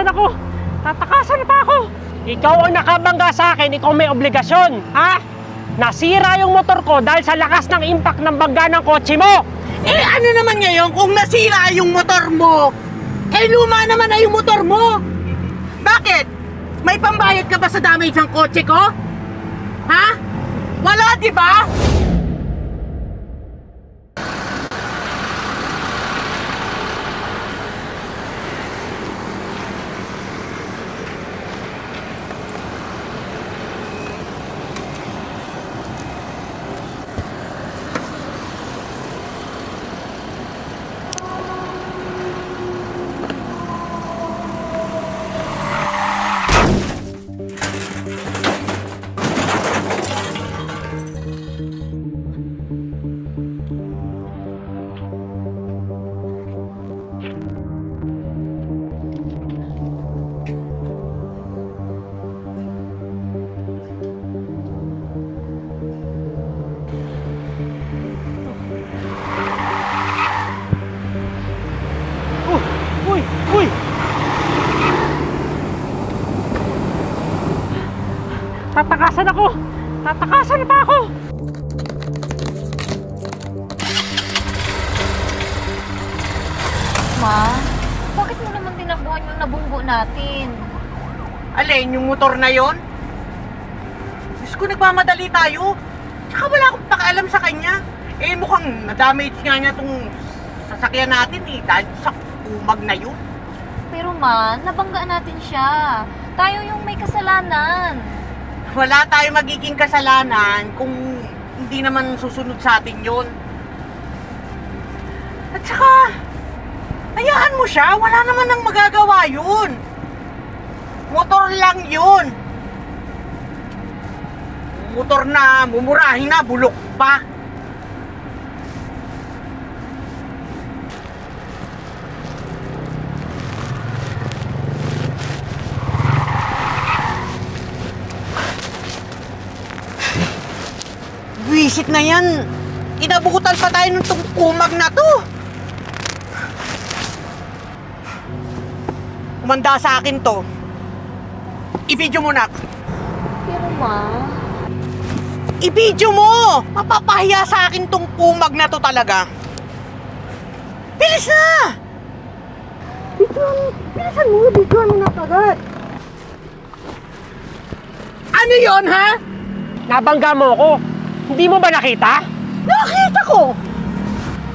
Tatakasan ako! Tatakasan pa ako! Ikaw ang nakabangga sa akin, ikaw may obligasyon, ha? Nasira yung motor ko dahil sa lakas ng impact ng bangga ng kotse mo! Eh ano naman ngayon kung nasira yung motor mo? Eh luma naman na yung motor mo! Bakit? May pambayad ka ba sa damage ng kotse ko? Ha? Wala, di ba? Uy! Tatakasan ako! Tatakasan pa ako! Ma, bakit mo naman tinakbuhan yung nabunggo natin? Alin, yung motor na yon? Diyos ko, nagmamadali tayo. Tsaka wala akong pakialam sa kanya. Eh, mukhang na-damage nga niya tong sasakyan natin eh, dahil sa umag na yun. Pero ma, nabangga natin siya. Tayo yung may kasalanan. Wala tayong magiging kasalanan kung hindi naman susunod sa atin yun. At saka, hayaan mo siya, wala naman nang magagawa yun. Motor lang yun. Motor na mumurahin na, bulok pa. Wisit na yan. Inabukutan pa tayo ng umag na to. Umanda sa akin to. I-video mo na. Pero ma... I-video mo! Mapapahiya sa akin tong umag na to talaga. Bilis na! Bilisan mo, video mo na kagad. Ano yon ha? Nabangga mo ako. Hindi mo ba nakita? Nakita ko!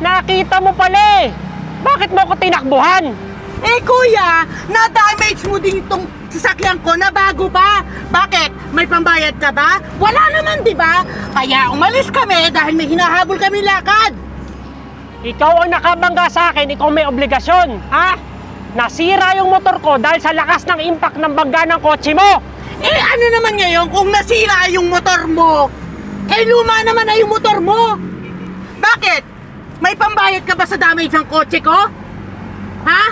Nakita mo pala eh! Bakit mo ako tinakbuhan? Eh kuya, na-damage mo din itong sasakyan ko na bago pa. Bakit? May pambayad ka ba? Wala naman, di ba? Kaya umalis kami dahil may hinahabol kami lakad. Ikaw ang nakabangga sa akin, ikaw may obligasyon, ha? Nasira yung motor ko dahil sa lakas ng impact ng bangga ng kotse mo! Eh ano naman ngayon kung nasira yung motor mo? Eh luma naman na yung motor mo! Bakit? May pambayad ka ba sa damage ng kotse ko? Ha?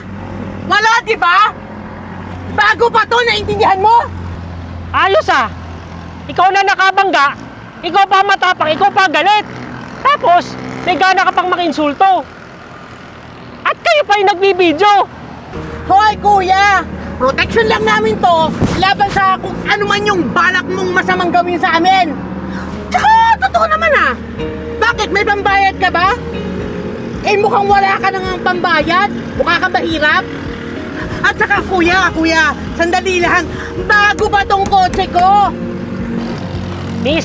Wala, di ba? Bago pa to, naintindihan mo? Ayos ah! Ikaw na nakabangga, ikaw pa matapang, ikaw pa galit! Tapos, may gana ka pang makinsulto! At kayo pa yung nagbibideo! Hoy kuya! Protection lang namin to laban sa kung ano man yung balak mong masamang gawin sa amin! Tsaka, totoo naman ah! Bakit? May pambayad ka ba? Eh mukhang wala ka nang pambayad? Mukha ka mahirap? At saka kuya, sandali lang. Bago ba tong kotse ko? Miss,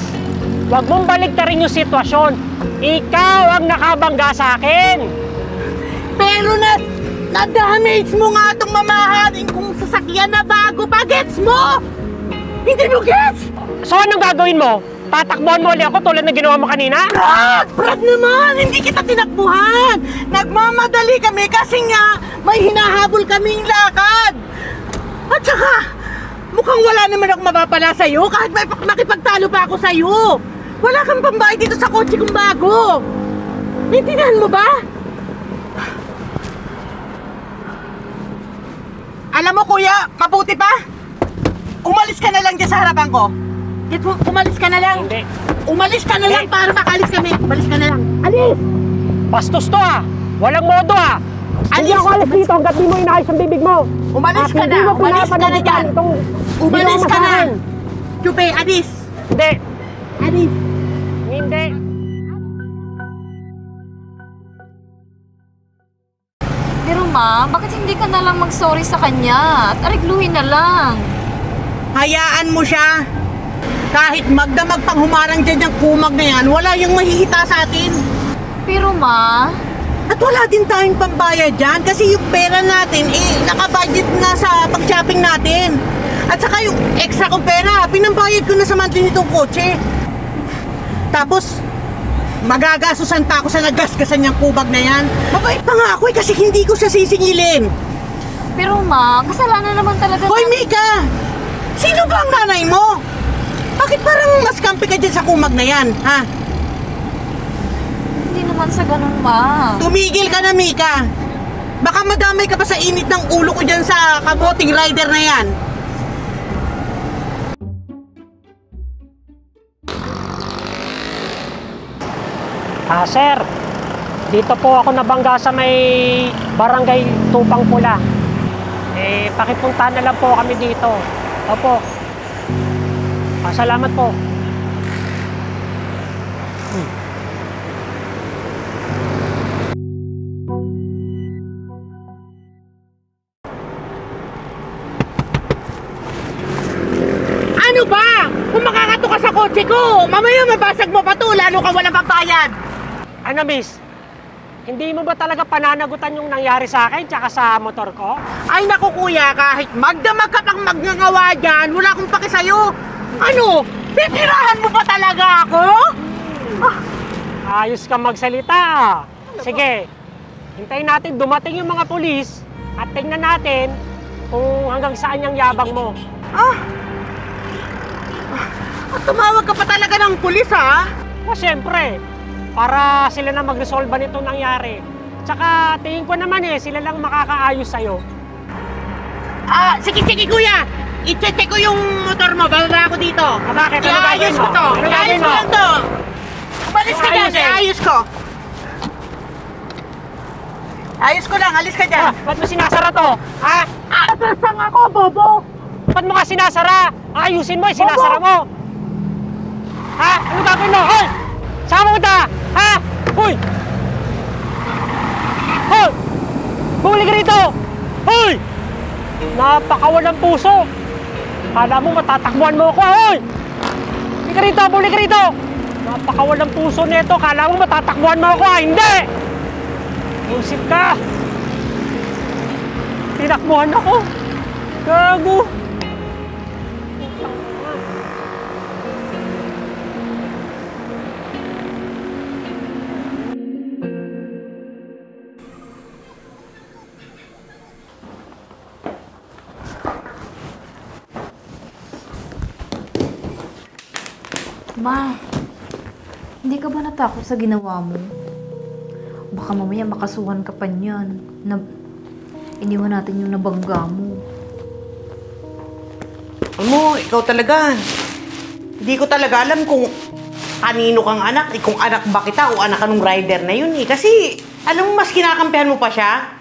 wag mong baligtarin yung sitwasyon. Ikaw ang nakabangga sa akin. Pero na-damage mo nga tong mamahaling kong sasakyan na bago pa. Gets mo? Hindi mo gets? So anong gagawin mo? Tatakbuhan mo ulit ako tulad na ginawa mo kanina? Brad naman! Hindi kita tinakbuhan! Nagmamadali kami kasi nga may hinahabol kaming lakad! At saka, mukhang wala naman ako mapapala sa'yo kahit may makipagtalo pa ako sa'yo! Wala kang pambayad dito sa kotse kong bago! Naintindihan mo ba? Alam mo kuya, mabuti pa? Umalis ka na lang dyan sa harapan ko! Get mo, umalis ka na lang. Hindi. Umalis ka na lang para makalis kami. Umalis ka na lang. Alis! Bastos to ah! Walang modo ah! Hindi ako alis dito hanggat di mo inayos ang bibig mo. Umalis ka Hindi na! mo Umalis ka na pinapanagutan dyan! itong Umalis ginawa mo ka sa na! akin. Chupe, alis! Hindi. Alis! Hindi. Pero ma, bakit hindi ka na lang mag-sorry sa kanya at arigluhin na lang? Hayaan mo siya! Kahit magdamag pang humarang dyan yung kumag na yan, wala yung mahihita sa atin. Pero ma, At wala din tayong pambayad dyan kasi yung pera natin, nakabudget na sa pag-shopping natin. At saka yung extra kong pera, pinambayad ko na sa monthly nitong kotse. Tapos, magagasusan pa ako sa nagasgasan niyang kubag na yan. Mabait pa nga ako kasi hindi ko siya sisingilin. pero ma, kasalanan naman talaga Hoy, Mika! Sino ba ang nanay mo? Bakit parang mas kampi ka dyan sa kumag na yan, ha? Hindi naman sa ganun, ma. Tumigil ka na, Mika! Baka madamay ka pa sa init ng ulo ko dyan sa kaboting rider na yan. Sir, dito po ako nabangga sa may barangay Tupang Pula. Pakipunta na lang po kami dito. Opo. Salamat po. Ano ba? Kung makakato ka sa kotse ko, mamaya mabasag mo pa to, lalo ka walang pagbayad. Ano, miss? Hindi mo ba talaga pananagutan yung nangyari sa akin tsaka sa motor ko? Ay naku kuya, kahit magdamag ka pang magngangawa dyan, wala akong paki sa'yo. Ano? Titirahan mo ba talaga ako? Ayos ka magsalita. Sige, hintayin natin dumating yung mga pulis at tingnan natin kung hanggang saan yung yabang mo. At tumawag ka pa talaga ng pulis ha? O syempre, para sila na mag-resolve nitong nangyari. Tsaka tingin ko naman sila lang makakaayos sa'yo. Sige kuya, i-check ko yung motor mo, bababa ako dito. Bakit? Ano Iayos gagawin ko mo? to, Ano iayos gagawin ko mo? lang to. Umalis ka dyan, Ayusin. iayos ko. Ayos ko lang, alis ka dyan. Ba't mo sinasara to? Ha? Sasang ako, bobo. Ba't mo ka sinasara? Ayusin mo, sinasara mo. Ha? Ano gagawin mo? Hoy! Saan mo punta? Ha? Hoy! Hoy! Bumalik ka rito! Hoy! Napakawalang puso! Kala mo matatakbuhan mo ako, hoy! Bumalik ka rito! Bumalik ka rito! Napakawalang puso nito! Kala mo matatakbuhan mo ako, ha? Hindi! Usip ka! Tinakbuhan ako! Gago! Ma, hindi ka ba natakot sa ginawa mo? Baka mamaya makasuhan ka pa niyan na iniwan natin yung nabangga mo. Mo, ikaw talaga. Hindi ko talaga alam kung kanino kang anak, kung anak ba kita o anak ka nung rider na yun Kasi, alam mo, mas kinakampihan mo pa siya.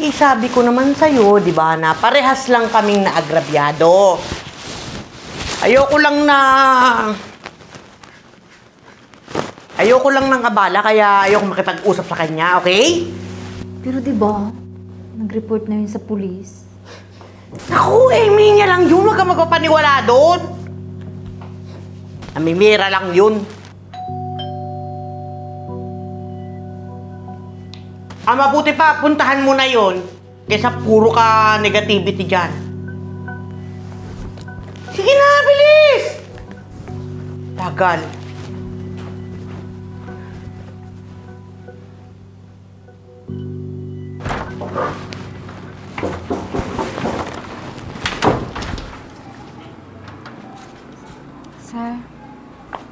Sabi ko naman sa'yo, di ba, na parehas lang kaming naagrabyado. Ayoko lang ng abala, kaya ayoko makipag-usap sa kanya, okay? Pero di ba nag-report na yun sa pulis? Naku, Amy niya lang yun. Huwag ka magpapaniwala doon. Namimira lang yun. Mabuti pa, puntahan mo na yun kaysa puro ka negativity dyan. Sige na, bilis! Tagal. Sir,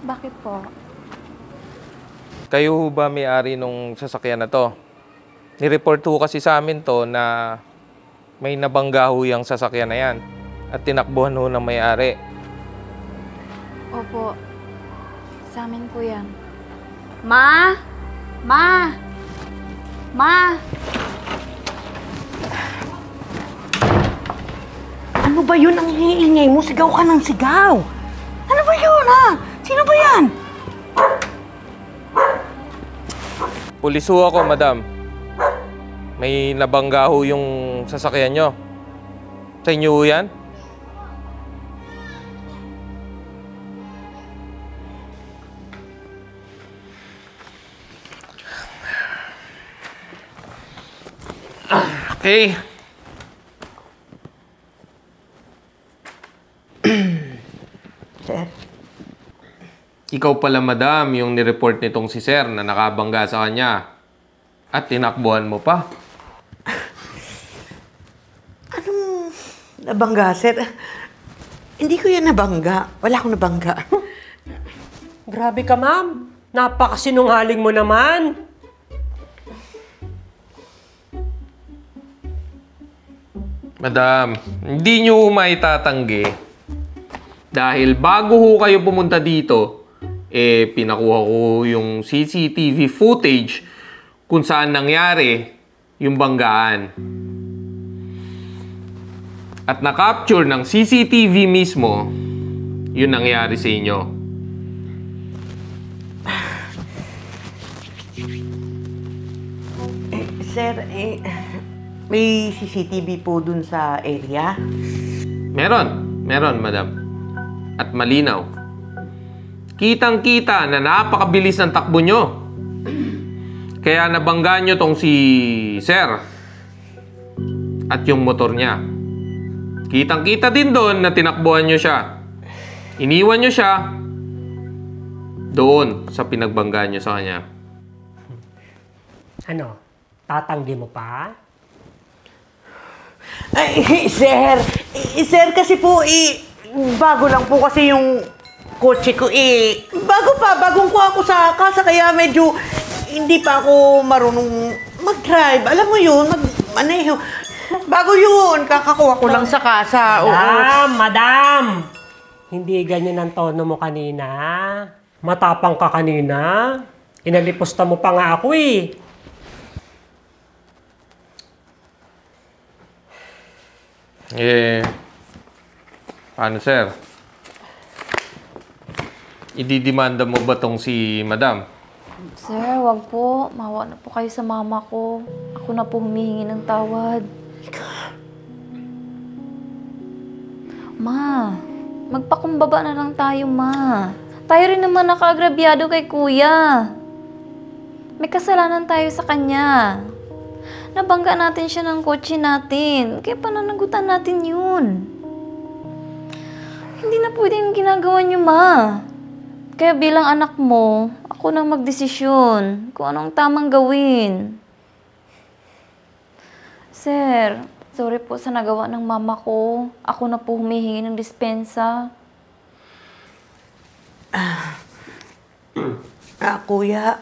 bakit po? Kayo ho ba may-ari nung sasakyan na to? Nireport ho kasi sa amin to na may nabangga ho yung sasakyan na yan at tinakbuhan ho ng may-ari. Opo, sa amin po yan. Ma! Ma! Ma! Ano ba yun ang hiniingay mo? Sigaw ka ng sigaw. Ano ba yun, ha? Sino ba yan? Pulis ho ako, madam. May nabangga ho yung sasakyan nyo. Sa inyo ho yan? Okay. Sir. Ikaw pala, madam, yung nireport nitong si Sir na nakabangga sa kanya. At tinakbuhan mo pa. Anong nabangga, sir? Hindi ko yan nabangga. Wala akong nabangga. Grabe ka, ma'am. Napakasinungaling mo naman. Madam, hindi nyo maitatanggi. Dahil bago ho kayo pumunta dito, pinakuha ko yung CCTV footage kung saan nangyari yung banggaan. At na-capture ng CCTV mismo yung nangyari sa inyo. Sir, may CCTV po dun sa area? Meron, madam. At malinaw. Kitang-kita na napakabilis ng takbo nyo. Kaya nabangga nyo tong si Sir at yung motor niya. Kitang-kita din doon na tinakbuhan nyo siya. Iniwan nyo siya doon sa pinagbangga nyo sa kanya. Ano? Tatanggi mo pa? Ay, sir! Sir, kasi po, bago lang po kasi yung kotse ko, bagong kuha ko sa kasa, kaya medyo hindi pa ako marunong mag-drive. Alam mo yun, maneho. Bago yun, kakakuha ko lang sa kasa. Madam! Hindi ganyan ang tono mo kanina. Matapang ka kanina. Inalipusta mo pa nga ako eh. Paano, sir? Ididimanda mo ba tong si madam? Sir, wag po. Mawa na po kayo sa mama ko. Ako na po humihingi ng tawad. Ma, magpakumbaba na lang tayo, ma. Tayo rin naman nakaagrabyado kay kuya. May kasalanan tayo sa kanya. Nabangga natin siya ng kotse natin. Kaya pananagutan natin yun. Hindi na pwede yung ginagawa niyo, ma. Kaya bilang anak mo, ako nang magdesisyon kung anong tamang gawin. Sir, sorry po sa nagawa ng mama ko. Ako na po humihingi ng dispensa. Kuya,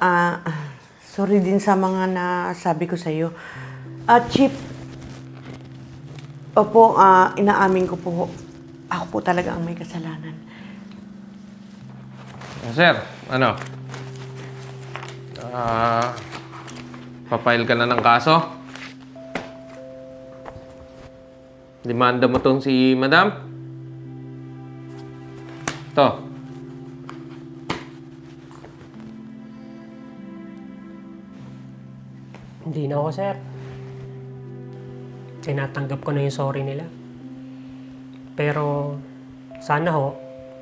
sorry din sa mga nasabi ko sa'yo. Chip, opo, inaamin ko po, ako po talaga ang may kasalanan. Sir, ano? Papile ka na ng kaso? Demanda mo tong si madam? Ito. Hindi na ako, sir. Tinatanggap ko na yung sorry nila. Pero, sana ho,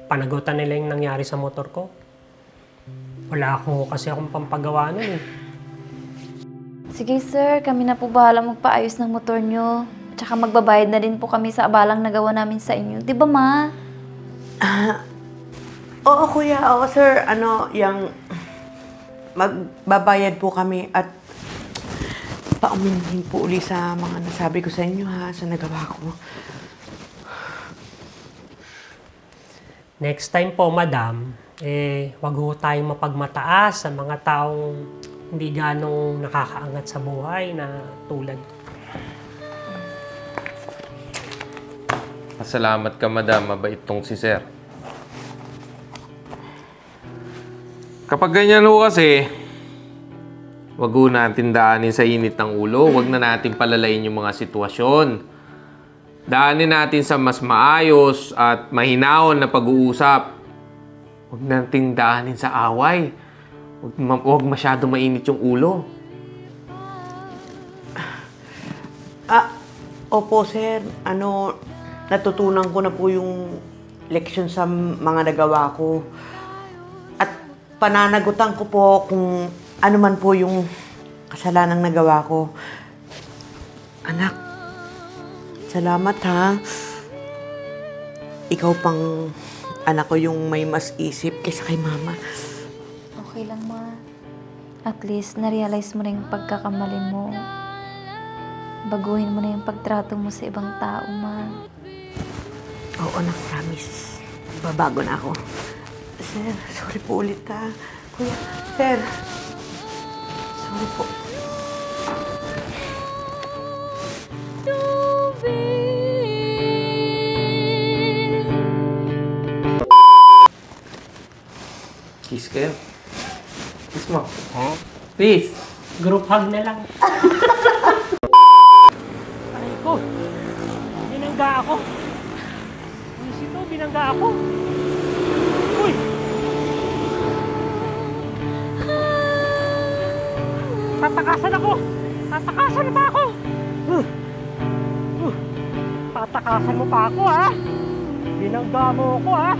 panagutan nila yung nangyari sa motor ko. Wala kasi akong pampagawa nun eh. Sige sir, kami na po bahala magpaayos ng motor nyo. Tsaka magbabayad na din po kami sa abalang nagawa namin sa inyo. Di ba, ma? Oo, kuya. Oo, sir. Magbabayad po kami at pauminhin po uli sa mga nasabi ko sa inyo, ha, sa nagawa ko. Next time po, madam, wag ho tayong mapagmataas sa mga taong hindi ganong nakakaangat sa buhay na tulad. Salamat ka, madam. Mabait tong si sir. Kapag ganyan ho kasi, Wag ho natin daanin sa init ng ulo. Wag na natin palalayin yung mga sitwasyon. Daanin natin sa mas maayos at mahinahon na pag-uusap. Wag natin daanin sa away. Wag masyado mainit yung ulo. Opo, sir. Natutunan ko na po yung leksyon sa mga nagawa ko. At pananagutan ko po kung ano man po yung kasalanang nagawa ko. Anak, salamat ha. Ikaw pang anak ko yung may mas isip kaysa kay mama. Okay lang, ma. At least, na-realize mo na yung pagkakamali mo. Baguhin mo na yung pagtrato mo sa ibang tao, ma. Oo, anak, promise. Babago na ako. Sir, sorry po ulit ha. Kuya, sir. Sorry po. Kiss kayo. Kiss mo. Please. Group hug na lang. Aray ko. Binangga ako. Ito, binangga ako. Uy! Tatakasan ako! Tatakasan pa ako! Tatakasan mo pa ako, ha? Binangga mo ako, ha?